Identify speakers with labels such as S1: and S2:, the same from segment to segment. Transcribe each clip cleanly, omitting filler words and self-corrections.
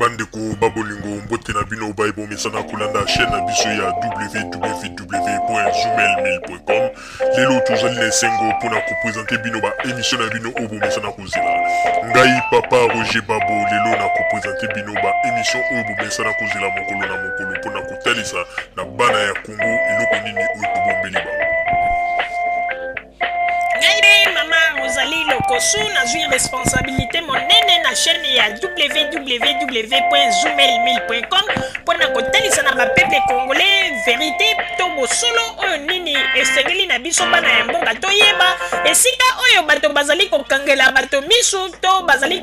S1: Bandeko babolingo mbote na bino baibo mesana kulanda chaîne na biso ya www.zoomel1000.com. Lelo tozali na sengo pona ko présenter bino ba émission na bino obo mesana kozela. Ngai papa Roger Babo lelo na ko présenter bino ba émission obo mesana kozela mokolo na mokolo pona ko talisa na bana ya Congo eloko nini oyo tobombeli ba.
S2: Rosalie Lokosu na zui responsabilité monene na chaîne ya www.zoomel1000.com pona kotalisa na bapeple congolais vérité to bosolo oyo nini esengeli na biso bana ya mboka toyeba esika oyo bato bazali kokangela bato misu to bazali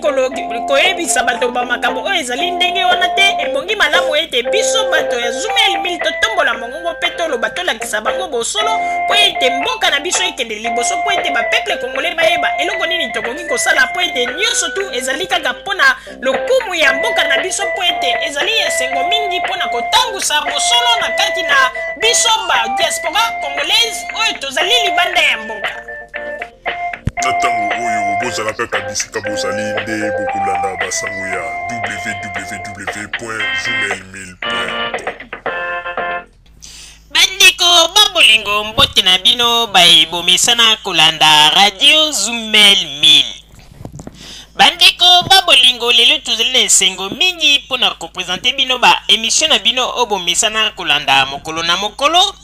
S2: koyebisa bato bamakambo oyo ezali ndenge wana te ebongi malamu ete biso bato ya Zoomel 1000 totombola mongongo mpe toloba tolakisa bango bosolo po ete mboka na biso ekende liboso po ete bapeple congolais bayeba eloko nini tokoki kosala po ete nyonso tu ezali kaka mpona lokumu ya mboka na biso po ete ezali esengo mingi mpona kotangusa bosolo na kati na biso ba diaspora congolaise oyo tozali libanda ya mboka.
S1: Na ntango oyo bozalaka bisika bozali nde bokolanda basango ya www.zoomel1000.com.
S2: Bandeko babolingo mbote na bino baibomesana kolanda radio Zoomel 1000. Bandeko babolingo lelo tozali na esengo mingi mpona kopresente bino ba émission na bino oyo bomesana kolanda mokolo na mokolo.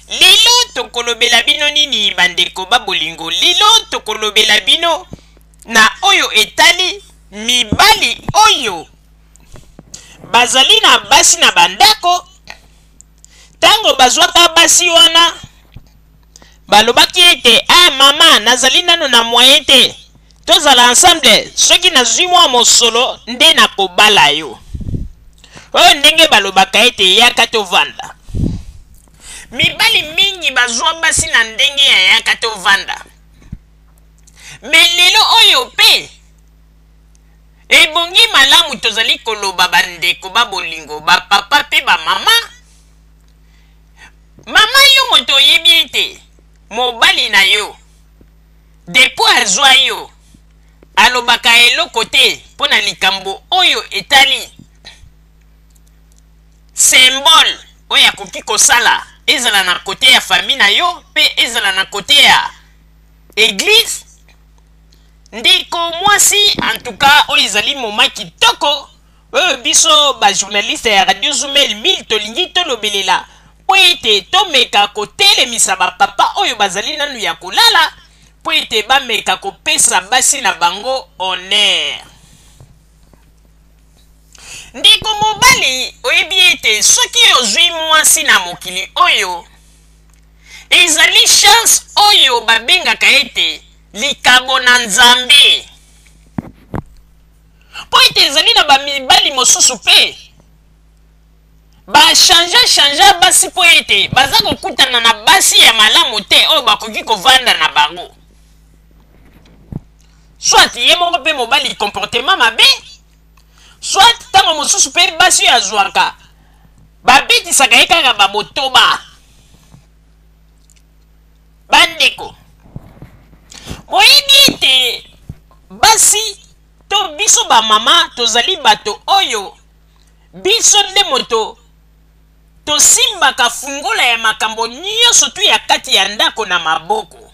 S2: Lelo tokolobela bino nini bandeko babolingo? Lelo tokolobela bino na oyo etali mibali oyo bazali na basi na bandako. Tango bazwaka basi wana balobaki ete mama nazali nano na moyen te tozala ensemble soki nazwi mwa mosolo nde nakobala yo. Oyo ndenge balobaka ete yaka tovanda. Mibali mingi bazwa basi na ndenge ya yaka tovanda. Me lelo oyo pe ebongi malamu tozali koloba bandeko babolingo bapapa pe bamama. Mama yo moto oyebi ete mobali na yo depo azwa yo alobaka eloko te mpona likambo oyo etali symbole oyo akoki kosala ezala na kote ya famille na yo pe ezala na kote ya église. Ndeko mwasi en tout cas oyo ezali moma kitoko oyo biso bajournaliste ya radio Zoomel 1000 tolingi tolobelela po ete tomeka kotelemisa bapapa oyo bazali nanu ya kolala po ete bameka kopesa basi na bango honneur. Ndeko mobali oyebi ete soki ozwi mwasi na mokili oyo ezali chance oyo babengaka ete likabo na Nzambe po ete ezali na bamibali mosusu pe bashanja basi po ete baza kokutana na basi ya malamu te oyo bakoki kovanda na bango. Soit ye moko pe mobali comportement mabe, soit tango mosusu pe basi oyo azwaka babetisaka ye kaka babotoba. Bandeko boyebi ete basi to biso bamama tozali bato oyo biso nde moto tosimbaka fungola ya makambo nyonso tu ya kati ya ndako na maboko.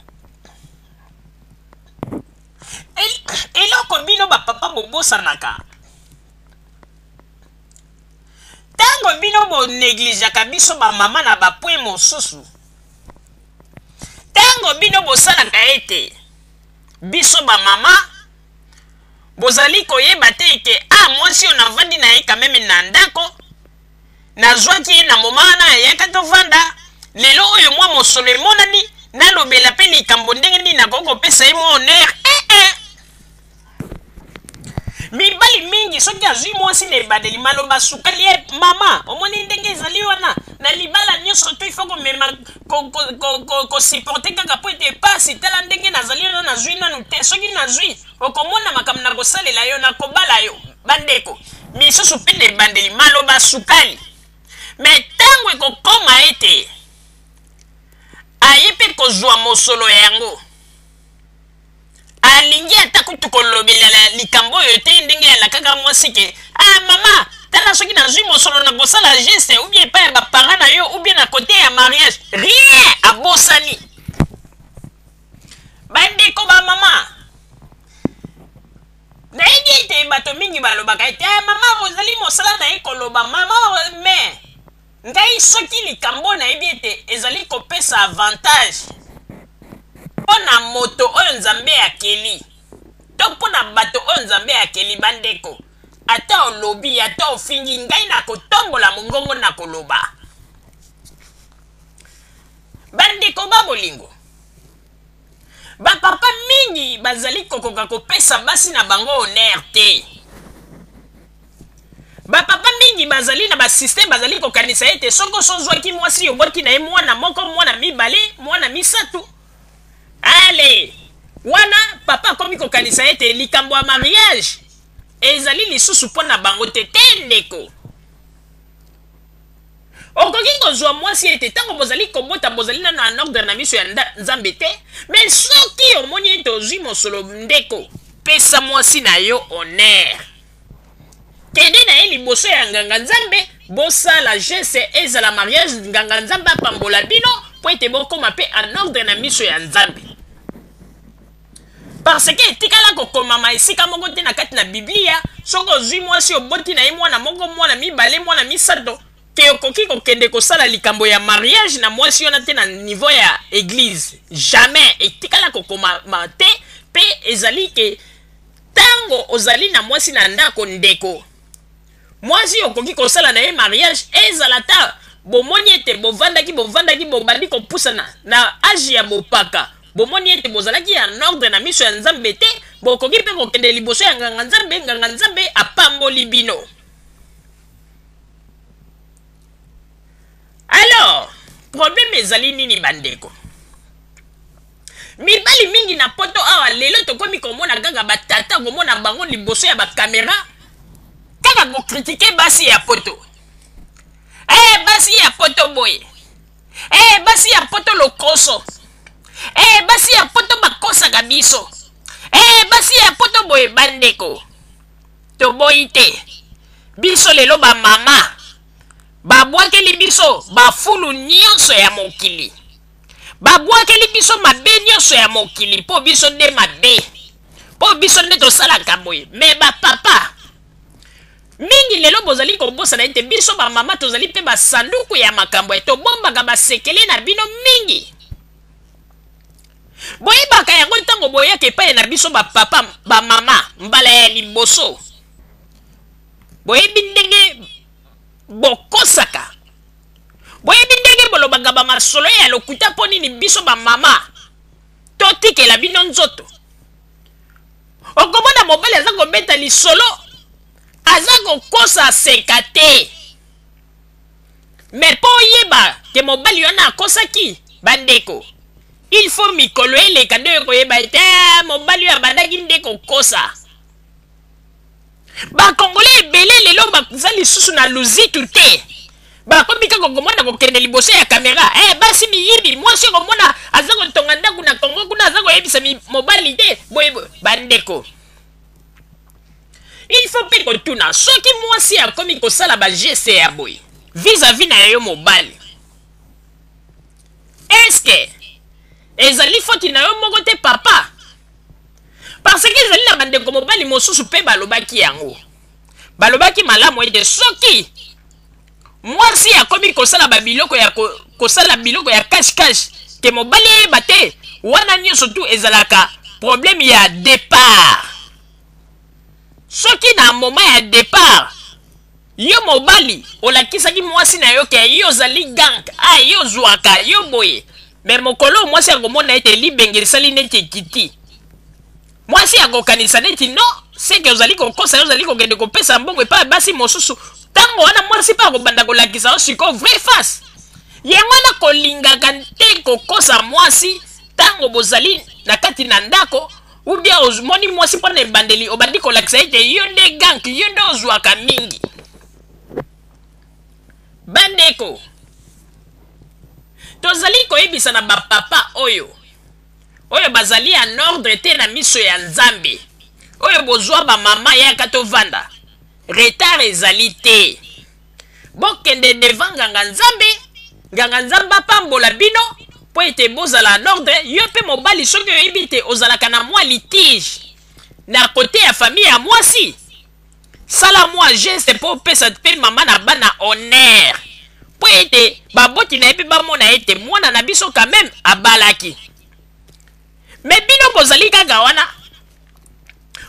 S2: Eloko bino bapapa bobosanaka tango bino boneglijaka biso bamama na bapwe mosusu, tango bino bosalaka ete biso bamama bozali koyeba te eke mwasi oyo navandi na ye kameme na ndako nazwaki ye na moma na yaka tovanda lelo oyo mwa mosolo emonani nalobela pe likambo ndenge nini nakoki kopesa ye mwa honneur. Mibali mingi soki azwi mwasi na ebandeli maloba sukali ye mama omoni ndenge ezali wana na libala nyonso to ifo komema kosiporte kaka po ete pasi tala ndenge nazali wana nazwi nanu te soki nazwi okomona makambo na kosalela yo na kobala yo. Bandeko misusu pe na ebandeli maloba sukali. Me tango ekokoma ete aye pe kozwa mosolo yango alingi ata kutu kolobela likambo oyo te ndenge ya lakaka mwasi ke mama tala soki nazwi mosolo na kosala geste ou bien epai ya baparent na yo ou bien na kote ya mariage rien abosani bandeko bamama nayebi ete bato mingi balobaka ete mama ozali mosala na ye koloba mama me ngai soki likambo nayebi ete ezali kopesa avantage mpo na moto oyo nzambe akeli to mpo na bato oyo nzambe akeli bandeko ata olobi ata ofingi ngai na kotombola mongongo na koloba bandeko babolingo bapapa mingi bazali kokoka kopesa basi na bango honneur te bapapa mingi bazali na basysteme bazali kokanisa ete soko sozwaki mwasi yobwaki na ye mwana moko mwana mibale mwana misatu ale wana papa akomi kokanisa ete likambo ya mariage ezali lisusu mpo na bango te te ndeko okoki kozwa mwasi ete ntango bozali kobota bozali nano en ordre na miso ya nzambe te me soki omoni ete ozwi mosolo ndeko pesa mwasi na yo honneur kende na ye liboso ya nganga nzambe bosala geste ezala mariage nganga nzambe apambola bino mpo ete bokoma mpe en ordre na miso ya nzambe parce que etikala kokomama esika moko te na kati na biblia soki ozwi mwasi oboti na ye mwana moko mwana mibale mwana misato te okoki kokende kosala likambo ya mariage na mwasi wana te na niveau ya église jamais etikala kokomama te mpe ezali ke ntango ozali na mwasi na ndako ndeko mwasi okoki kosala na ye mariage ezala ta bomoni ete bovandaki bobandi kopusana na age ya bopaka bomoni ete bozalaki en ordre na miso ya nzambe te bokoki mpe kokende liboso ya nganga nzambe apamboli bino alors problème ezali nini bandeko mibali mingi na poto awa lelo tokomi komona kaka batata komona bango liboso ya bakamera kaka kokritike basi ya poto basi ya poto boye basi ya poto lokoso basi ya poto bakosaka biso basi ya poto boye bandeko toboyi te biso lelo bamama babwakeli biso bafulu nyonso ya mokili babwakeli biso mabe nyonso ya mokili mpo biso nde mabe mpo biso nde tosalaka boye me bapapa mingi lelo bozali kobosana ete biso bamama tozali mpe basanduku ya makambo tobombaka basekele na bino mingi boyebaka yango ntango boyaka epai na biso bapapa bamama mbala ya liboso boyebi ndenge bokosaka boyebi ndenge bolobaka bamasolo ya lokuta mpo nini biso bamama totikela bino nzoto okomona mobali aza kobeta lisolo aza kokosa aseka te me mpo oyeba ke mobali wana akosaki bandeko il faut mikolo eleka nde oyo koyeba ete mobali oyo abandaki nde kokosa bakongole ebele lelo baza lisusu na luzitu te bakomi kaka komona kokende liboso ya kamera basi miyibi mwasi komona aza kotonga ndako na kongo kuna aza koyebisa mobali te boye bandeko il faut mpe kotuna soki mwasi akomi kosala bageste ya boye vis-à-vis na yo mobali eske ezali foti na yo moko te papa parce que ezali na bandeko mobali mosusu mpe balobaki yango balobaki malamu ete soki mwasi akomi kosala babiloko ya kosala biloko ya cache-cache te mobali eyeba te wana nyonso tu ezalaka problème ya départ soki na moment ya départ yo mobali olakisaki mwasi na yo ke yo ozali gang yo zwaka yo boye me mokolo mwasi akomona ete libenge lisali neti ekiti mwasi akokanisa neti no seke ozali kokosa yo ozali kokende kopesa mbongo epai basi mosusu ntango wana mwasi mpe akobanda kolakisa yo siko vrai face yango wana kolingaka te kokosa mwasi ntango bozali na kati na ndako ubia omoni mwasi mpona ebandeli obandi kolakisa ete yo nde gank yo nde ozwaka mingi bandeko tozali koyebisa na bapapa oyo bazali en ordre te na miso ya nzambe oyo bozwa bamama yaka tovanda retard ezali te. Bokende devant nganga nzambe apambola bino po ete bozala en ordre. Yo pe mobali soki oyebi te ozalaka na mwa litige na kote ya famille ya mwasi, sala mwa geste po opesa pe mama na bana honneur po ete baboti na ye mpe bamona ete mwana na biso quand même abalaki. Me bino bozali kaka wana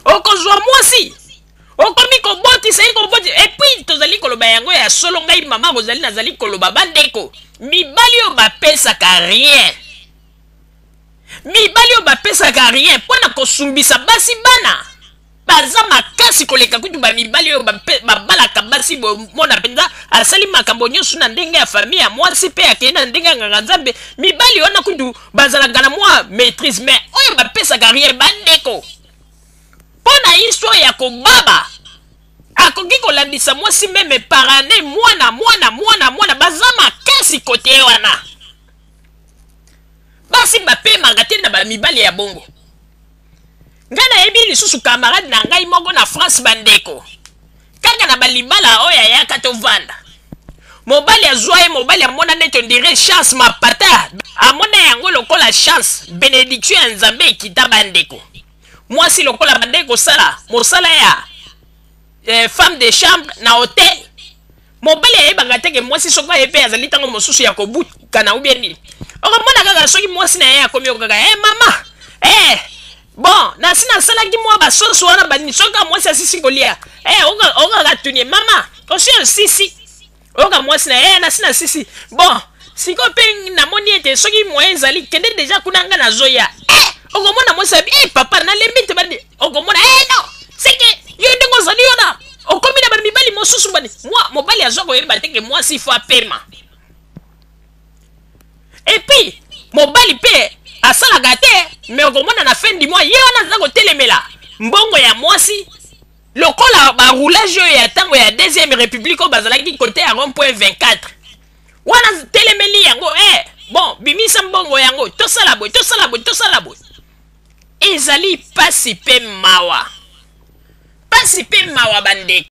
S2: okozwa mwasi okomi kobotisa ye koboti, epuis tozali koloba yango ya solo. Ngai mama bozali nazali koloba bandeko, mibali oyo bapesaka rien, mibali oyo bapesaka rien mpona kosumbisa basi bana baza makasi koleka kutu bamibali oyo babalaka basi bomona mpenza asali makambo nyonso na ndenge ya famille ya mwasi mpe akei na ndenge ya nganga nzambe. Mibali wana kutu bazalaka na mwa maîtrise, mais oyo bapesaka rien bandeko mpona histoire ya kobaba akoki kolandisa mwasi meme par année mwana baza makasi kote wana. Basi bapemaka te na bamibali ya bongo. Ngai nayebi lisusu camarade na ngai moko na France bandeko, kaka na balibala oyo ayaka tovanda, mobali azwa ye, mobali amona neti ondire chance mapata, amona yango lokola chance, bénédiction ya nzambe ekita bandeko. Mwasi lokola bandeko sala mosala ya femme de chambre na hotel, mobali ayebaka teke mwasi soki ayepe azali ntango mosusu ya kobuka na ubie nini. Okomona kaka soki mwasi na ye akomi okaka mama bon nasi nasalaki mwa basoso wana banini soki mwasi asisi kolia okaka tunie mama osi osisi oyoka mwasi na ye nasi nasisi bon siko mpe namoni ete soki moyen ezali kende deja kuna nga nazoya okomona mwasi abi papa nalembi te bandi okomona no seke yo ndenge ozali yona okomi na bamibali mosusu bani mobali azwa koyeba teke mwasi fo apema. Epuis mobali mpe asalaka te, mais okomona na fin du mois ye wana aza kotelemela mbongo ya mwasi lokola baroulage oyo ya ntango ya deuxième république oyo bazalaki kote ya rond-point 24 wana telemeli yango bon bimisa mbongo yango tosala boye ezali pasi pe mawa bandeko.